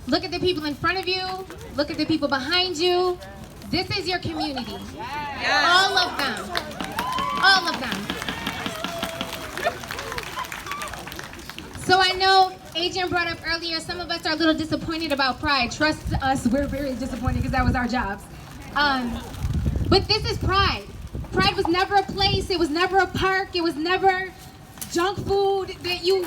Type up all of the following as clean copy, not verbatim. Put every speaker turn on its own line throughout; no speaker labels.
Look at the people in front of you. Look at the people behind you. This is your community. All of them. All of them. So I know Adrian brought up earlier, some of us are a little disappointed about Pride. Trust us, we're very disappointed because that was our jobs. But this is Pride. Pride was never a place, it was never a park, it was never junk food that you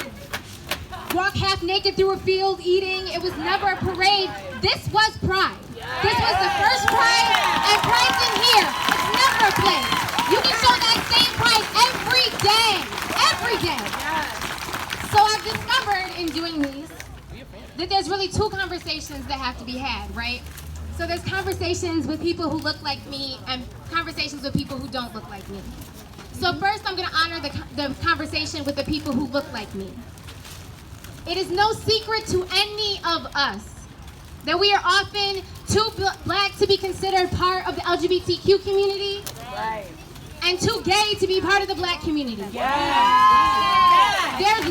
walk half naked through a field eating. It was never a parade. This was Pride. This was the first Pride, and Pride's in here. It's never a place. You can show that same Pride every day. Every day. So I've discovered in doing these that there's really two conversations that have to be had, right? So there's conversations with people who look like me and conversations with people who don't look like me. So first I'm going to honor the conversation with the people who look like me. It is no secret to any of us that we are often too black to be considered part of the LGBTQ community, and too gay to be part of the black community. There's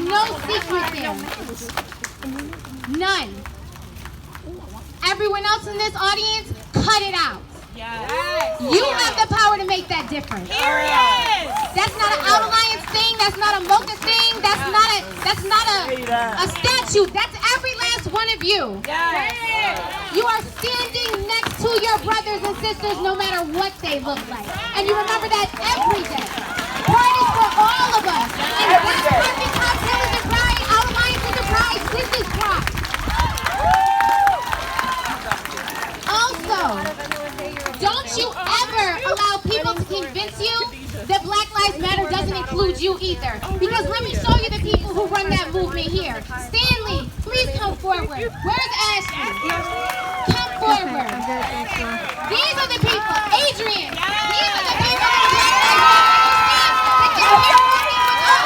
no secret there. None. Everyone else in this audience, cut it out. You have the power to make that difference. That's not an Out Alliance thing. That's not a Mocha thing. That's not a statue. That's every last one of you. You are standing next to your brothers and sisters no matter what they look like. And you remember that every day. Pride is for all of us. And Black Carpet Cocktail is a pride. Out Alliance is a pride. This is pride. Also, don't you ever allow people to convince you that Black Lives Matter doesn't include you either. Because let me show you the people who run that movement here. Stanley, please come forward. Where's Ashley? Come forward. These are the people. Adrian, these are the people that Black Lives Matter understand that they're here working with us.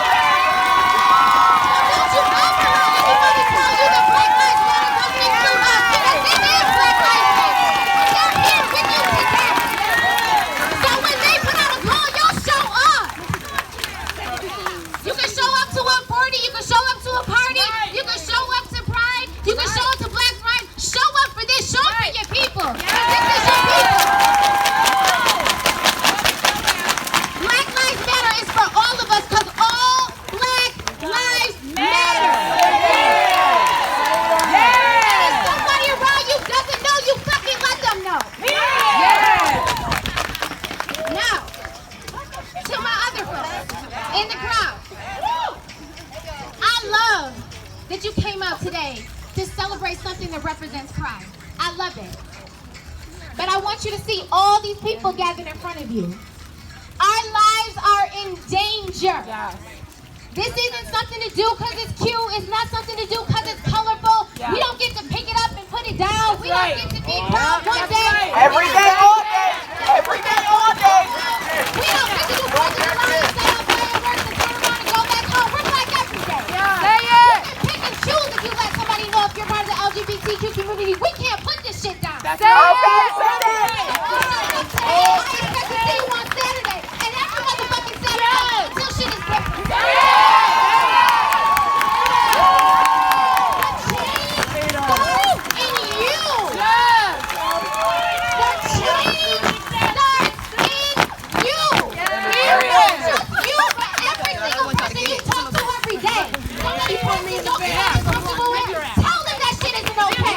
So don't you ever let anybody tell you that Black Lives Matter doesn't include us. Because this is Black Lives Matter. They're here with you today. So when they put out a call, y'all show up. You can show up to 140, you can show up to a party, you can show up to Pride, you can show up to Black Pride. Show up for this, show up for your people. This is your people. Black Lives Matter is for all of us because all Black Lives Matter. And if somebody around you doesn't know, you fucking let them know. Now, to my other folks in the crowd. I love that you came out today to celebrate something that represents Pride. I love it. But I want you to see all these people gathered in front of you. Our lives are in danger. This isn't something to do because it's cute. It's not something to do because it's colorful. We don't get to pick it up and put it down. We don't get to be proud one day.
Every day, all day. Every day, all day.
We don't get to do Fourth of July and set off fireworks and turn around and go back home. We're Black every day.
Say it.
You can pick and choose if you let somebody know if you're part of the LGBTQ community. We can't put this shit down.
Say it.
I expect to see you on Saturday and every motherfucking Saturday until shit is different. Tell them that shit isn't okay.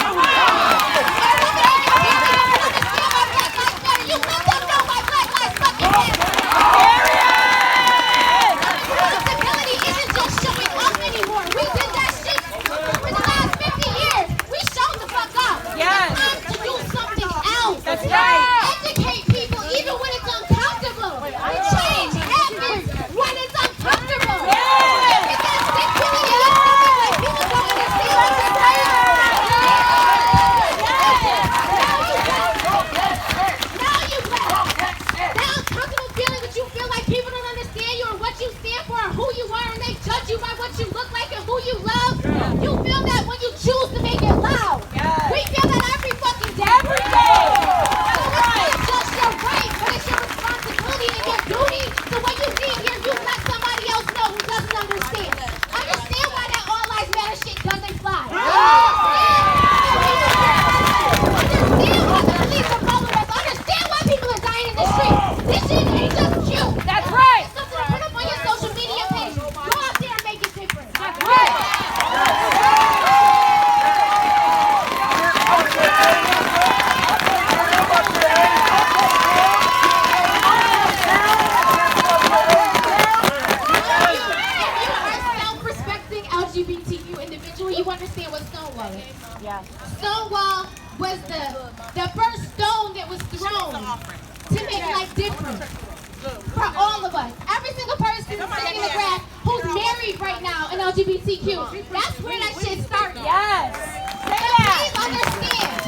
Stonewall it.
Yes.
Stonewall was the first stone that was thrown to make life different for all of us. Every single person sitting in the grass who's married right now in LGBTQ. That's where that shit started.
Yes.
But please understand,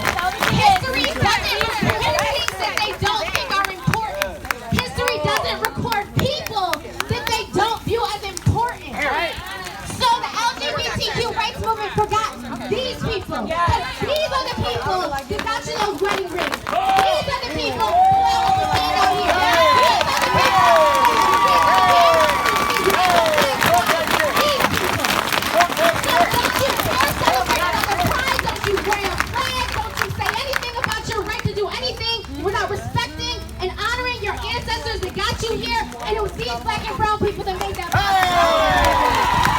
history doesn't record things that they don't think are important. History doesn't record people that they don't view as important. So the LGBTQ rights movement forgot these people. These are the people that got you those wedding rings. These are the people who allow us to stand out here. These are the people. So don't you dare celebrate another pride. Don't you wear a flag. Don't you say anything about your right to do anything without respecting and honoring your ancestors that got you here. And it was these black and brown people that made that possible.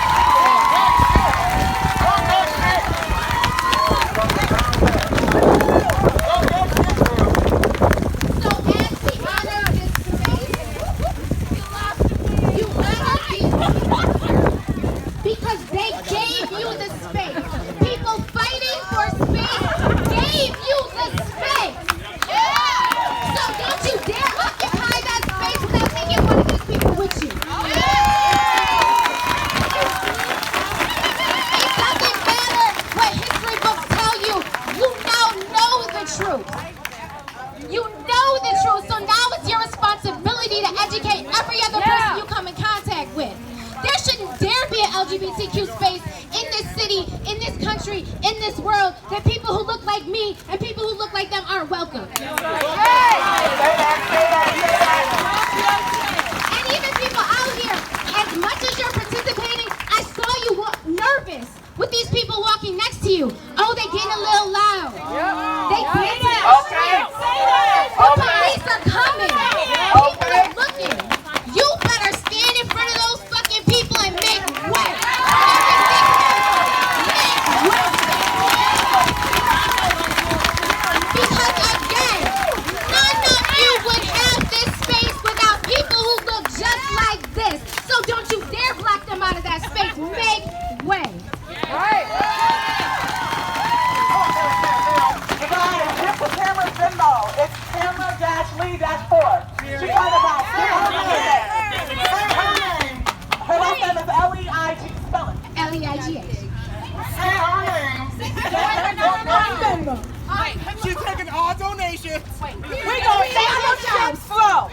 Because they gave you the space. People fighting for space gave you the space. So don't you dare occupy that space without taking one of these people with you. It doesn't matter what history books tell you. You now know the truth. You know the truth. So now it's your responsibility to educate every other person you come in contact with. There shouldn't dare be an LGBTQ space in this city, in this country, in this world that people who look like me and people who look like them aren't welcome. And even people out here, as much as you're participating, I saw you nervous with these people walking next to you. Oh, they getting a little loud. They getting The police are coming. People are looking. You better stand in front of those fucking people and make way. Because again, none of you would have this space without people who look just like this. So don't you dare block them out of that space. Make way.
Tamara's been low. It's Tamara-Leigh-4. She talked about say her name. Her last name is L-E-I-G. Spell it.
L-E-I-G-H.
Say her name.
She's taking all donations.
We gonna say this shit slow.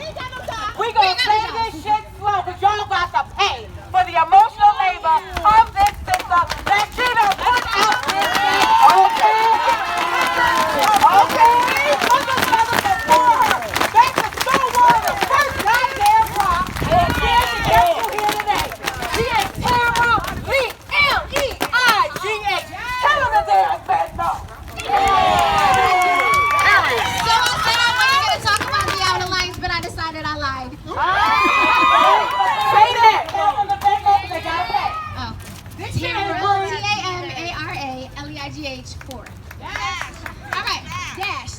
We gonna say this shit slow because y'all got to pay for the emotional labor of this system that she done put out this thing. Okay? Put this mother before her. They can still water the first goddamn rock. And then she gets you here today. She is Tamara Leigh, L-E-I-G-H. Tell them that there has been no.
So I said I wasn't going to talk about the Outer Alliance, but I decided I lied.
Say that. Tell them that they gotta pay.
Oh. Tamara, T-A-M-A-R-A-L-E-I-G-H 4. All right.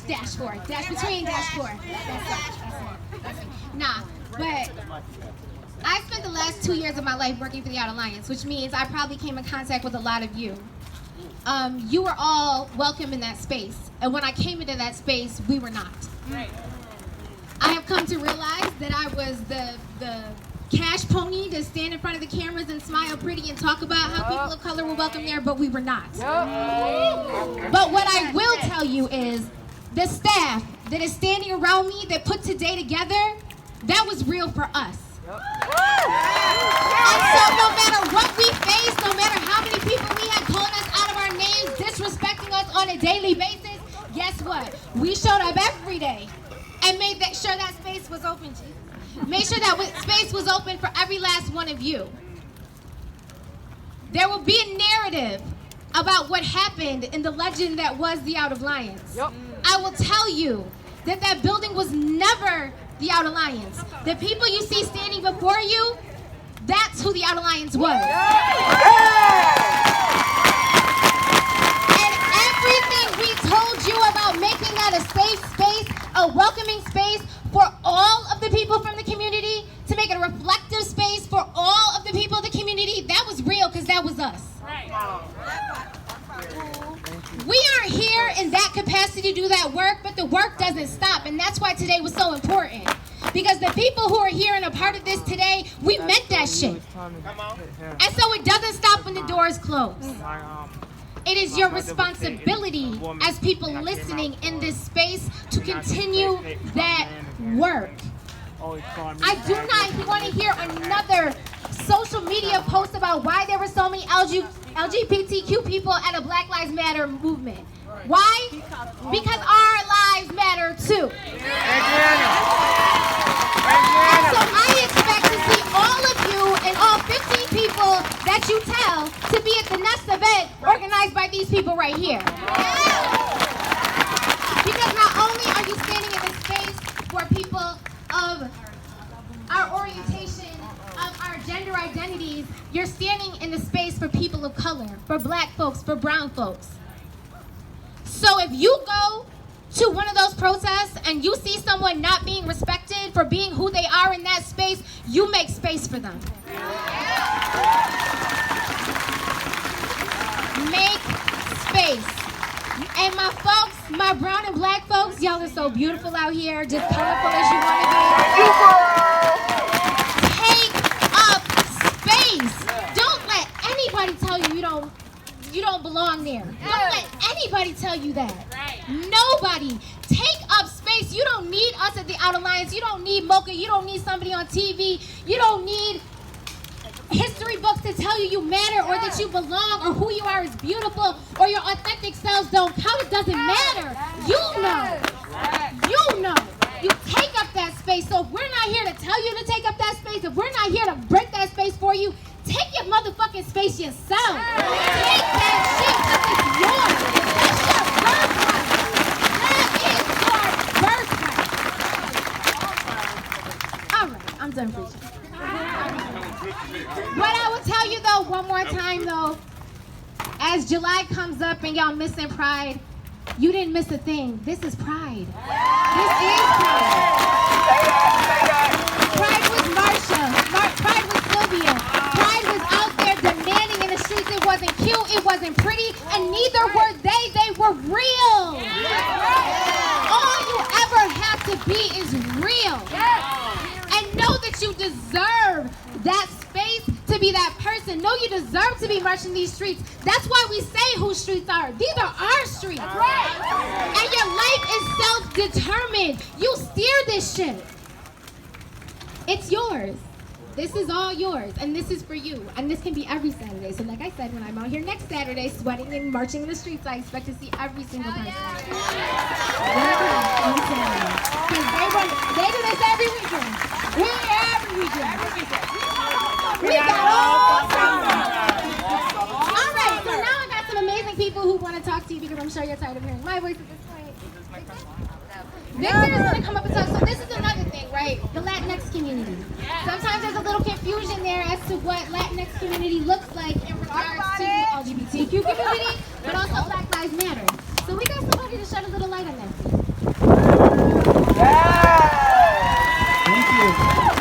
Dash 4. Dash between dash 4. That's it. Nah, but I spent the last 2 years of my life working for the Outer Alliance, which means I probably came in contact with a lot of you. You were all welcome in that space. And when I came into that space, we were not. I have come to realize that I was the cash pony to stand in front of the cameras and smile pretty and talk about how people of color were welcome there, but we were not. But what I will tell you is the staff that is standing around me that put today together, that was real for us. And so no matter what we face, no matter how many people we had calling us out of our names, disrespecting us on a daily basis, guess what? We showed up every day and made sure that space was open. Made sure that space was open for every last one of you. There will be a narrative about what happened in the legend that was the Outer Alliance. I will tell you that that building was never the Outer Alliance. The people you see standing before you, that's who the Outer Alliance was. And everything we told you about making that a safe space, a welcoming space for all of the people from the community, to make it a reflective space for all of the people of the community, that was real because that was us. in that capacity to do that work, but the work doesn't stop. And that's why today was so important. Because the people who are here and a part of this today, we meant that shit. And so it doesn't stop when the doors close. It is your responsibility as people listening in this space to continue that work. I do not want to hear another social media post about why there were so many LGBTQ people at a Black Lives Matter movement. Why? Because our lives matter too. And so I expect to see all of you and all 15 people that you tell to be at the next event organized by these people right here. Because not only are you standing in this space for people of our orientation, of our gender identities, you're standing in the space for people of color, for Black folks, for brown folks. So if you go to one of those protests and you see someone not being respected for being who they are in that space, you make space for them. Make space. And my folks, my brown and Black folks, y'all are so beautiful out here, just colorful as you want to be. Take up space. Don't let anybody tell you you don't belong there. Don't let anybody tell you that. Nobody. Take up space. You don't need us at the Outer Alliance. You don't need Mocha. You don't need somebody on TV. You don't need history books to tell you matter or that you belong or who you are is beautiful or your authentic selves don't count. It doesn't matter. You know. You know. You take up that space. So if we're not here to tell you to take up that space, if we're not here to break that space for you, take your motherfucking space yourself. Take that shit because it's yours. That is your birthright. All right, I'm done preaching. What I will tell you though, one more time though, as July comes up and y'all missing Pride, you didn't miss a thing. This is Pride. This is Pride. Pride was Marsha. Pride was Sylvia. Pride was out there demanding in the streets. It wasn't cute. It wasn't pretty. And neither were they. They were real. All you ever have to be is real. And know that you deserve that space to be that person. Know you deserve to be marching these streets. That's why we say whose streets are. These are our streets. And your life is self-determined. You steer this shit. It's yours. This is all yours, and this is for you. And this can be every Saturday. So like I said, when I'm out here next Saturday sweating and marching in the streets, I expect to see every single person. They do this every weekend. Every weekend. We got all summer. All right, so now I got some amazing people who want to talk to you because I'm sure you're tired of hearing my voice at this point. Victor is going to come up and talk. So this is another thing, right? The Latinx community. Sometimes there's a little confusion there as to what Latinx community looks like in regards to the LGBTQ community, but also Black Lives Matter. So we got somebody to shed a little light on that.